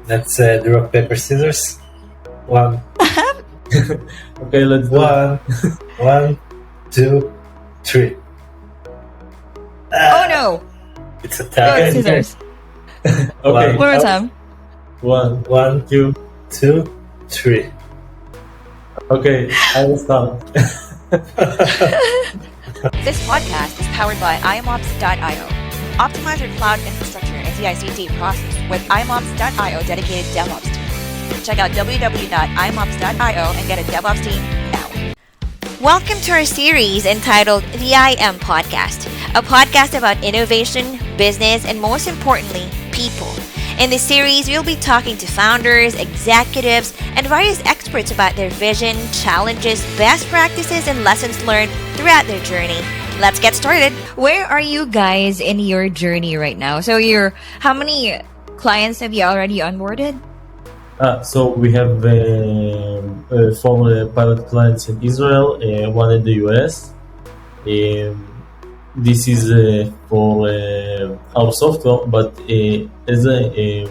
Let's do rock, paper, scissors. One. Okay, let's do it. 1, 2, 3. Oh no! It's a Oh, tie. it's scissors. Okay, One more time. 1, 2. 2, 3. Okay, I will start. This podcast is powered by IAMOps.io. Optimize your cloud infrastructure and CI/CD process with IAMOps.io dedicated DevOps team. Check out www.iamops.io and get a DevOps team now. Welcome to our series entitled the IAM Podcast, a podcast about innovation, business, and most importantly, people. In this series, we'll be talking to founders, executives, and various experts about their vision, challenges, best practices, and lessons learned throughout their journey. Let's get started. Where are you guys in your journey right now? So how many clients have you already onboarded? So we have 4 pilot clients in Israel, 1 in the US. This is for our software, but as I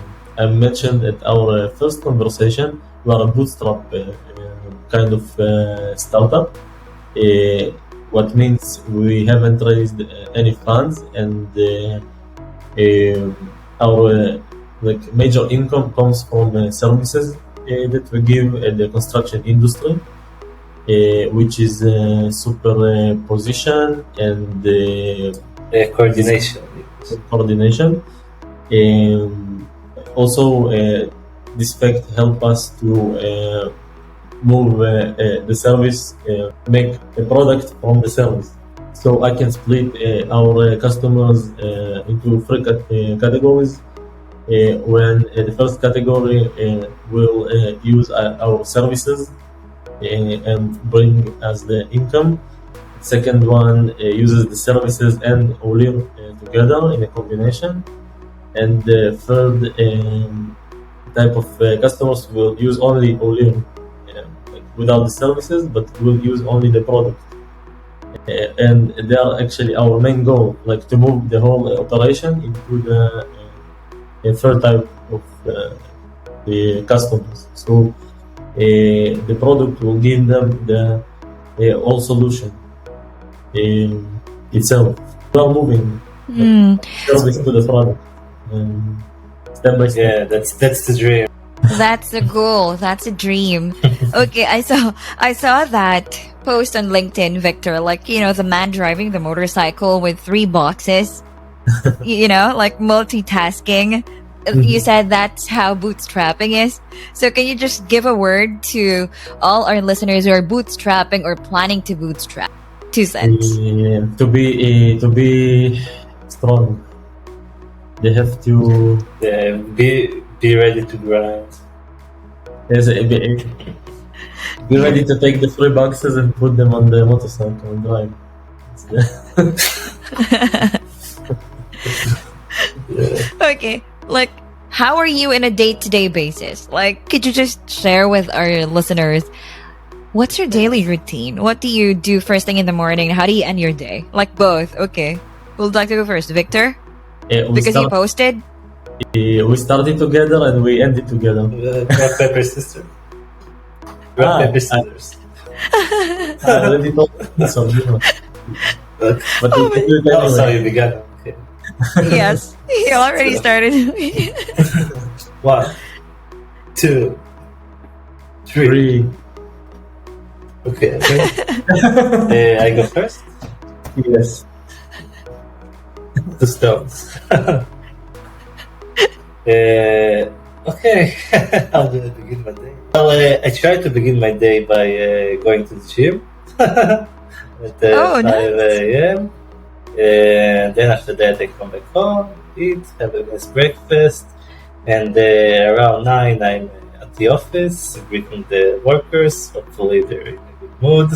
mentioned at our first conversation, we are a bootstrap kind of startup. What means we haven't raised any funds, and our major income comes from services that we give at the construction industry, which is superposition and Coordination. coordination. Also, this fact help us to move the service, make a product from the service. So I can split our customers into 3 categories. When the first category will use our services and bring us the income. Second one uses the services and Owleer together in a combination. And the third type of customers will use only Owleer without the services, but will use only the product. And they are actually our main goal, to move the whole operation into the third type of the customers. So the product will give them the whole solution itself. We are moving service to the product step by step. Yeah, that's the dream. That's the goal. That's a dream. Okay, I saw that post on LinkedIn, Victor, the man driving the motorcycle with 3 boxes, multitasking. You said that's how bootstrapping is. So can you just give a word to all our listeners who are bootstrapping or planning to bootstrap? 2 cents. To be strong, they have to be ready to grind. Yes, be ready to take the 3 boxes and put them on the motorcycle and drive. Okay, how are you in a day-to-day basis? Could you just share with our listeners, what's your daily routine? What do you do first thing in the morning? How do you end your day? Both. Okay, who'd like to go first? Victor? Because you posted? We started together and we ended together. Rock, paper, scissors. Rock, paper, scissors. I already told you so, But That's how you began. Okay. Yes, he already started. 1, 2, 3. Okay. I go first? Yes. 2 stones. Okay, how do I begin my day? Well, I try to begin my day by going to the gym at 5 a.m. And then after that I come back home, eat, have a nice breakfast, and around 9 I'm at the office greeting the workers. Hopefully they're in a good mood.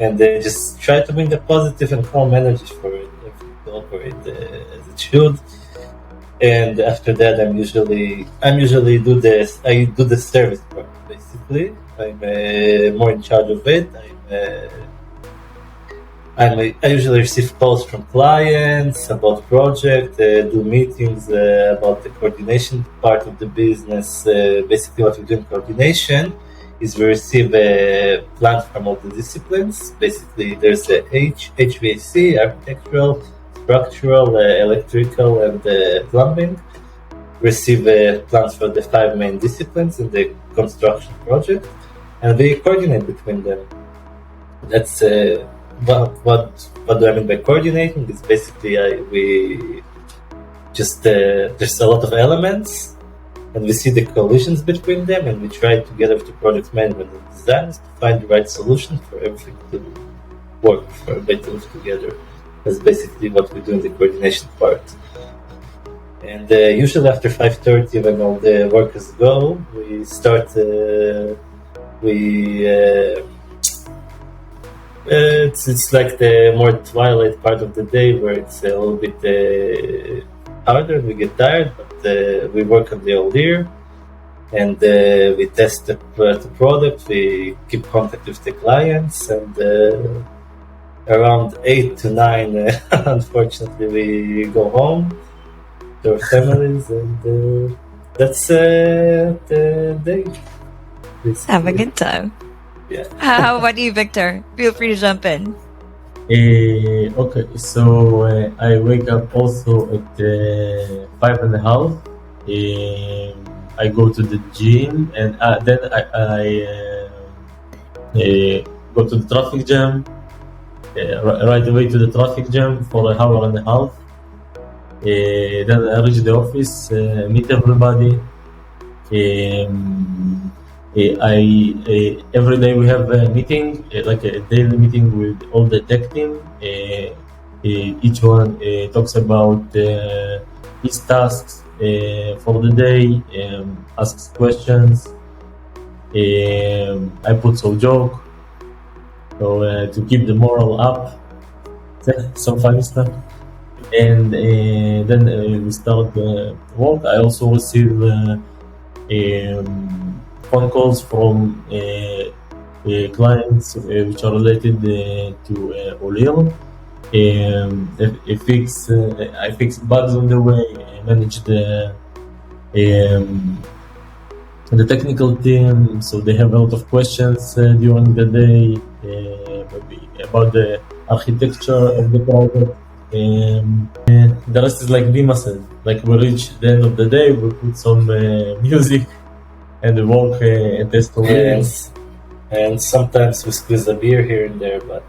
And just try to bring the positive and calm energy for everything to operate as it should. And after that, I usually do the service part. Basically, I'm more in charge of it. I usually receive calls from clients about project, do meetings about the coordination part of the business. Basically, what we do in coordination is we receive a plan from all the disciplines. Basically, there's the HVAC, architectural, structural, electrical, and plumbing. Receive plans for the 5 main disciplines in the construction project, and we coordinate between them. That's what do I mean by coordinating? Is basically we just there's a lot of elements, and we see the collisions between them, and we try together with the project management and designers to find the right solution for everything to work, for everybody to live together. That's basically what we do in the coordination part. And usually after 5:30, when all the workers go, we start. It's like the more twilight part of the day where it's a little bit harder. We get tired, but we work on the Owleer, and we test the product. We keep contact with the clients, and around 8 to 9, unfortunately, we go home to our families, and that's the day. Basically. Have a good time. Yeah. How about you, Victor? Feel free to jump in. Okay, so I wake up also at 5:30. I go to the gym, and then I go to the traffic jam. Right away to the traffic jam for an hour and a half. Then I reach the office, meet everybody. Every day we have a meeting, like a daily meeting with all the tech team. Each one talks about his tasks for the day, asks questions. I put some joke, so to keep the morale up, some funny stuff. And then we start work. I also receive phone calls from clients which are related to Owleer. I fix bugs on the way. I manage the technical team, so they have a lot of questions during the day, maybe about the architecture of the project. The rest is like Dima said, like we reach the end of the day, we put some music and we walk and test the Yes. And sometimes we squeeze a beer here and there, but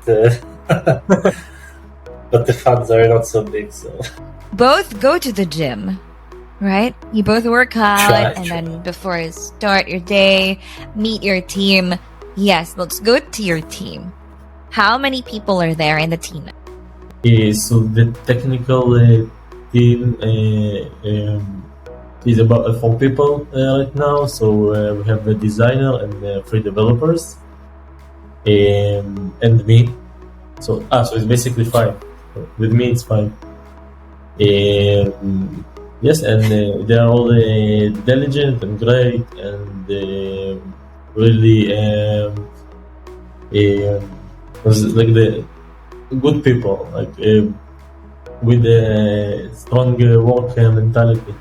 but the funds are not so big. So Both go to the gym, right? You both work out, and then before you start your day, meet your team. Yes, let's go to your team. How many people are there in the team? So the technical team is about 4 people right now. So we have a designer and 3 developers, and me. So it's basically 5. With me, it's 5. Yes, and they are all diligent and great, and really like the good people, like with a strong work mentality,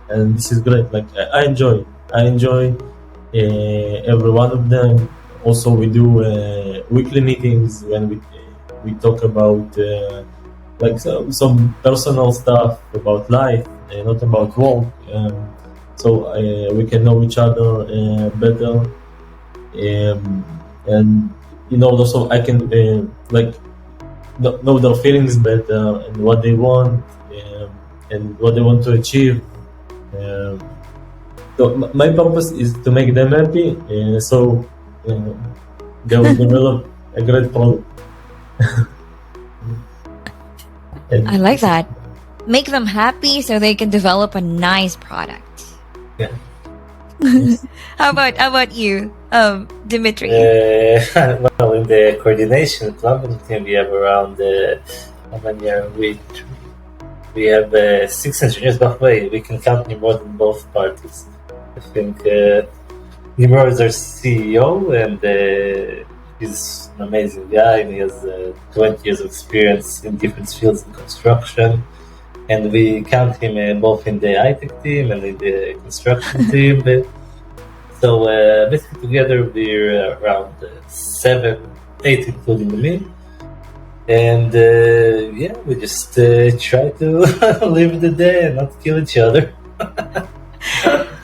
and this is great. Like I enjoy every one of them. Also, we do weekly meetings when we talk about like some personal stuff about life, not about work, so we can know each other better, and also I can like know their feelings better and what they want and what they want to achieve. So my purpose is to make them happy, so they will develop a great product. I like that. Make them happy so they can develop a nice product. yeah. How about you, Dmitry? Well, in the coordination plumbing team, we have around how many are we? We have 6 engineers. By the way, we can count Nimrod in both parties. I think Nimrod is our CEO, and he's an amazing guy, and he has 20 years of experience in different fields in construction. And we count him both in the high-tech team and in the construction team. So basically together we're around 7, 8, including me. And we just try to live the day and not kill each other.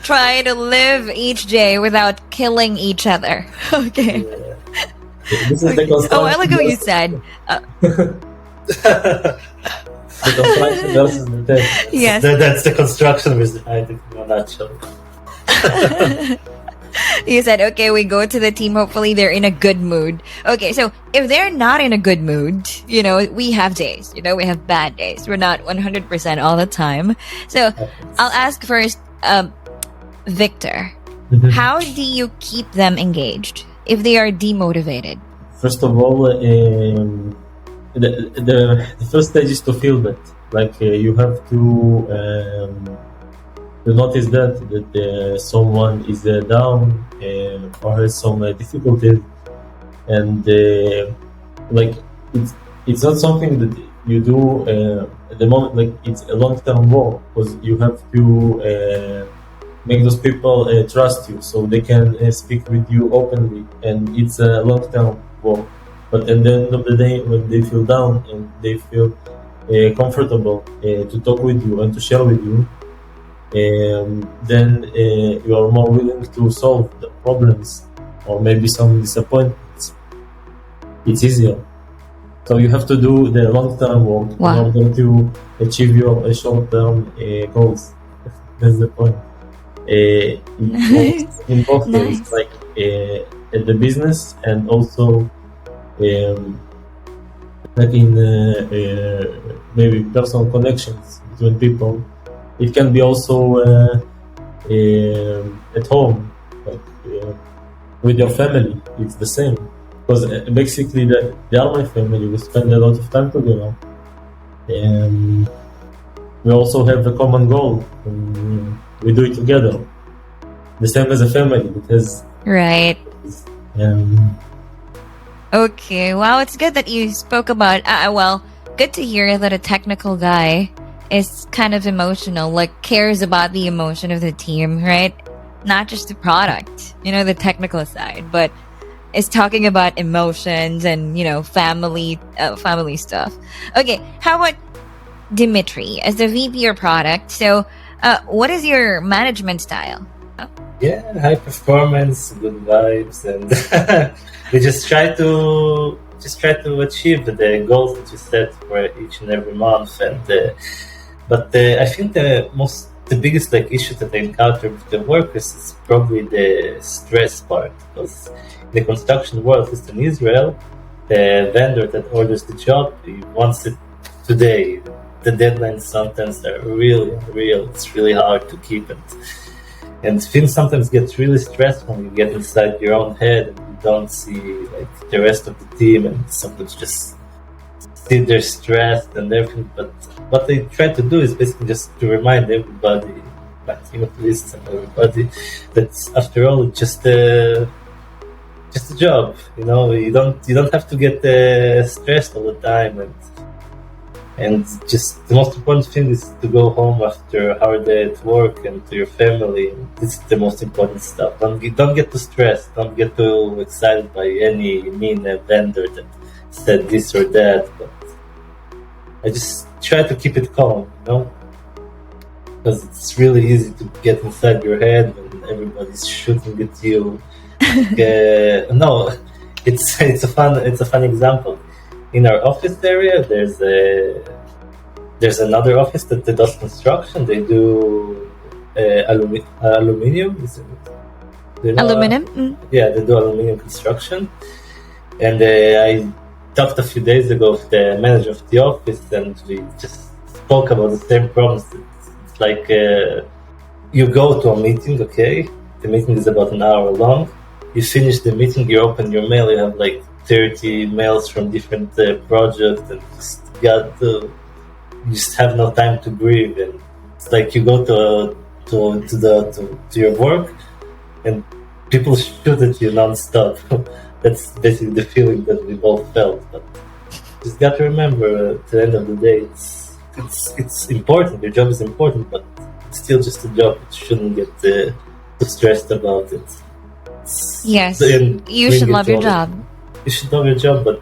Try to live each day without killing each other. Okay. Yeah. This is the construction. I like what you said. The construction versus the tech. Yes. That's the construction with the high-tech in a nutshell. You said, okay, we go to the team. Hopefully they're in a good mood. Okay, so if they're not in a good mood, we have days. We have bad days. We're not 100% all the time. So I'll ask first, Victor, how do you keep them engaged if they are demotivated? First of all, the first stage is to feel that. You have to notice that someone is down or has some difficulties, and it's not something that you do at the moment. It's a long-term work, because you have to make those people trust you, so they can speak with you openly, and it's a long-term work. But at the end of the day, when they feel down and they feel comfortable to talk with you and to share with you, then you are more willing to solve the problems or maybe some disappointments. It's easier. So you have to do the long-term work in order to achieve your short-term goals. That's the point. In both ways, at the business and also in maybe personal connections between people. It can be also at home, with your family. It's the same, because basically they are my family. We spend a lot of time together, and we also have a common goal. And we do it together, the same as a family. It has right. Okay, wow, it's good that you spoke about, good to hear that a technical guy is kind of emotional, cares about the emotion of the team, right? Not just the product, the technical side, but is talking about emotions and, family stuff. Okay, how about Dmitry, as the VP of product? So, what is your management style? Yeah, high performance, good vibes, and we just try to achieve the goals that you set for each and every month. And but I think the biggest issue that I encounter with the workers is probably the stress part, because in the construction world, at least in Israel, the vendor that orders the job, he wants it today. The deadlines sometimes are really unreal. It's really hard to keep it. And things sometimes get really stressful when you get inside your own head and you don't see the rest of the team, and sometimes just see they're stressed and everything. But what they try to do is basically just to remind everybody, my team at least, and everybody, that after all it's just a job. You don't have to get stressed all the time. And just the most important thing is to go home after a hard day at work and to your family. This is the most important stuff. Don't get too stressed. Don't get too excited by any mean vendor that said this or that. But I just try to keep it calm, because it's really easy to get inside your head when everybody's shooting at you. No, it's a fun example. In our office area, there's another office that does construction. They do aluminium. Aluminum? Mm. Yeah, they do aluminium construction. And I talked a few days ago with the manager of the office, and we just spoke about the same problems. It's you go to a meeting, okay? The meeting is about an hour long. You finish the meeting, you open your mail, you have 30 mails from different projects, and you just have no time to breathe. And it's you go to your work, and people shoot at you non-stop. That's basically the feeling that we both felt. But just got to remember, at the end of the day, it's important. Your job is important, but it's still just a job. You shouldn't get too stressed about it. Yes, you should love your job. You should love your job, but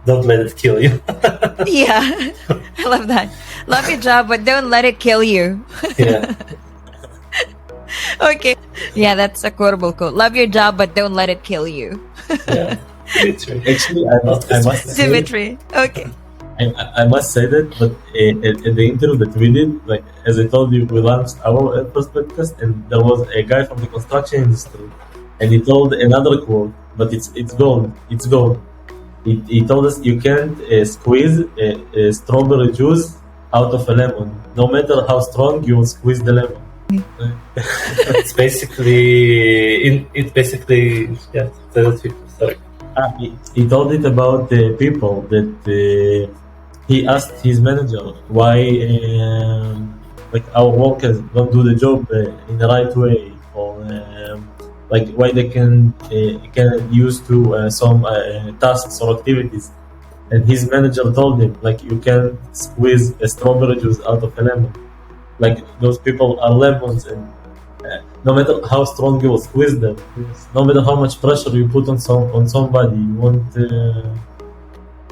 don't let it kill you. Yeah, I love that. Love your job, but don't let it kill you. Yeah. Okay. Yeah, that's a quotable quote. Love your job, but don't let it kill you. Yeah. Dmitry. Actually, I must say, Dmitry. Okay. I must say that, but at the interview that we did, like as I told you, we launched our first podcast, and there was a guy from the construction industry, and he told another quote, but it's gold. It's gold. He told us you can't squeeze a strawberry juice out of a lemon, no matter how strong you will squeeze the lemon. It's basically yeah. Sorry. He told it about people that he asked his manager why like our workers don't do the job in the right way, or like why they can use to some tasks or activities. And his manager told him, like, you can squeeze a strawberry juice out of a lemon. Like, those people are lemons, and no matter how strong you will squeeze them, no matter how much pressure you put on somebody, you won't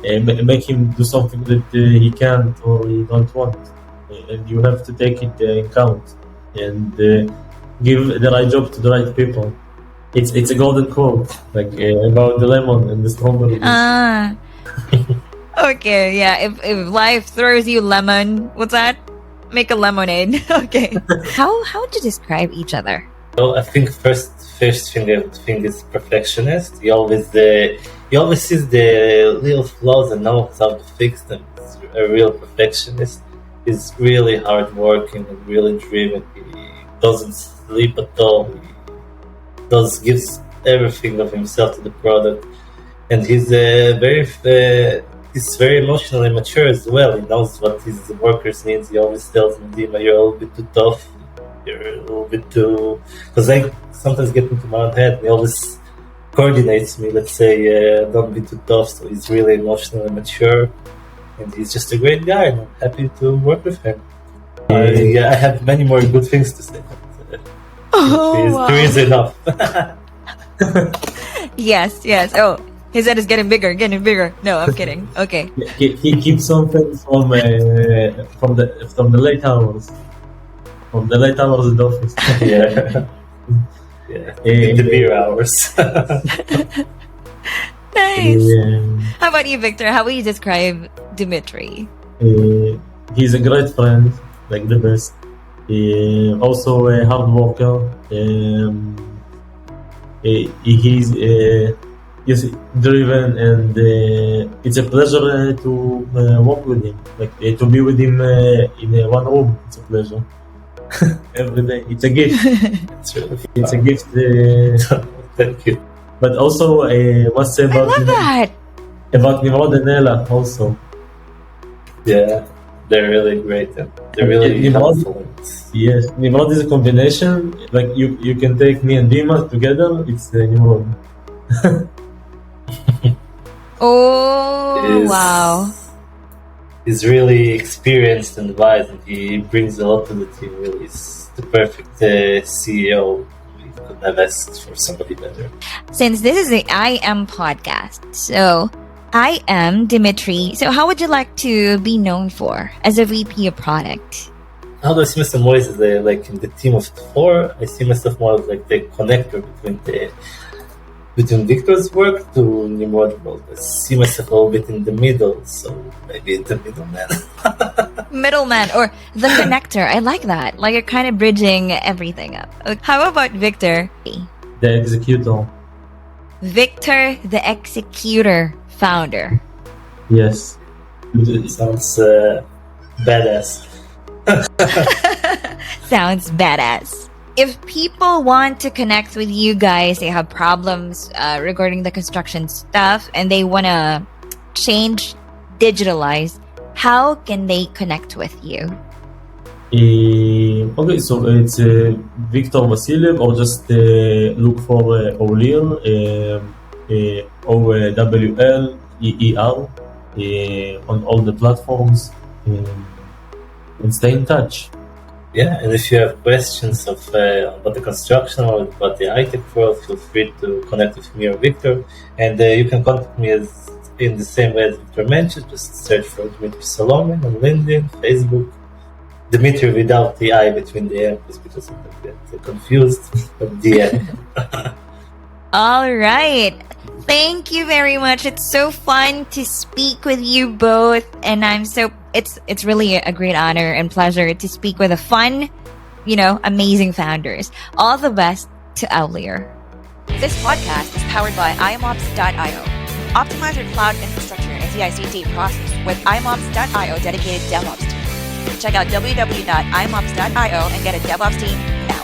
make him do something that he can't or he don't want. And you have to take it in count and give the right job to the right people. It's a golden quote, like about the lemon and the strawberry. Okay, yeah. If life throws you lemon, what's that? Make a lemonade. Okay. How would you describe each other? Well, I think first thing I would think is perfectionist. He always sees the little flaws and knows how to fix them. He's a real perfectionist. He's really hardworking and really driven. He doesn't sleep at all. He gives everything of himself to the product, and he's very emotionally mature as well. He knows what his workers need. He always tells them, Dima, you're a little bit too tough. You're a little bit too... Because I sometimes get into my own head. He always coordinates me, let's say, don't be too tough. So he's really emotionally mature. And he's just a great guy, and I'm happy to work with him. I have many more good things to say. Wow. There is enough. Yes. Oh, his head is getting bigger. No, I'm kidding. Okay. He keeps something from the late hours. From the late hours in the office. Yeah. In the beer hours. Nice. How about you, Victor? How would you describe Dmitry? He's a great friend, like the best. Also a hard worker. He's driven, and it's a pleasure to work with him. Like to be with him in one room, it's a pleasure. Every day, it's a gift. It's a gift. Thank you. But also, must say about Nimrod and Ella also. Yeah, they're really great. They're really helpful. Yes, Nimrod is a combination. Like you can take me and Dima together. It's Nimrod. Wow. He's really experienced and wise, and he brings a lot to the team. Really, he's the perfect CEO. We could have asked for somebody better. Since this is the IAM podcast, so I am Dmitry. So how would you like to be known for as a VP of product? How do I see myself more as like in the team of 4? I see myself more as like the connector between Victor's work to Nimrod world. I see myself a little bit in the middle, so maybe the middleman. Middleman, or the connector. I like that. Like you're kind of bridging everything up. How about Victor? The executor. Victor, the executor founder. Yes. It sounds badass. Sounds badass. If people want to connect with you guys, they have problems regarding the construction stuff, and they want to digitalize, how can they connect with you? Okay, so it's VICTOR VASILIEV, or just look for Owleer, Owleer, on all the platforms, and stay in touch. Yeah, and if you have questions about the construction or about the high-tech world, feel free to connect with me or Victor. And you can contact me in the same way as Victor mentioned. Just search for Dmitry Solomin on LinkedIn, Facebook. Dmitry without the I between the M, because sometimes get confused. But the M. All right. Thank you very much. It's so fun to speak with you both, and it's really a great honor and pleasure to speak with a fun, amazing founders. All the best to Owleer. This podcast is powered by IAMOps.io. Optimize your cloud infrastructure and CI/CD process with IAMOps.io dedicated DevOps team. Check out www.iamops.io and get a DevOps team now.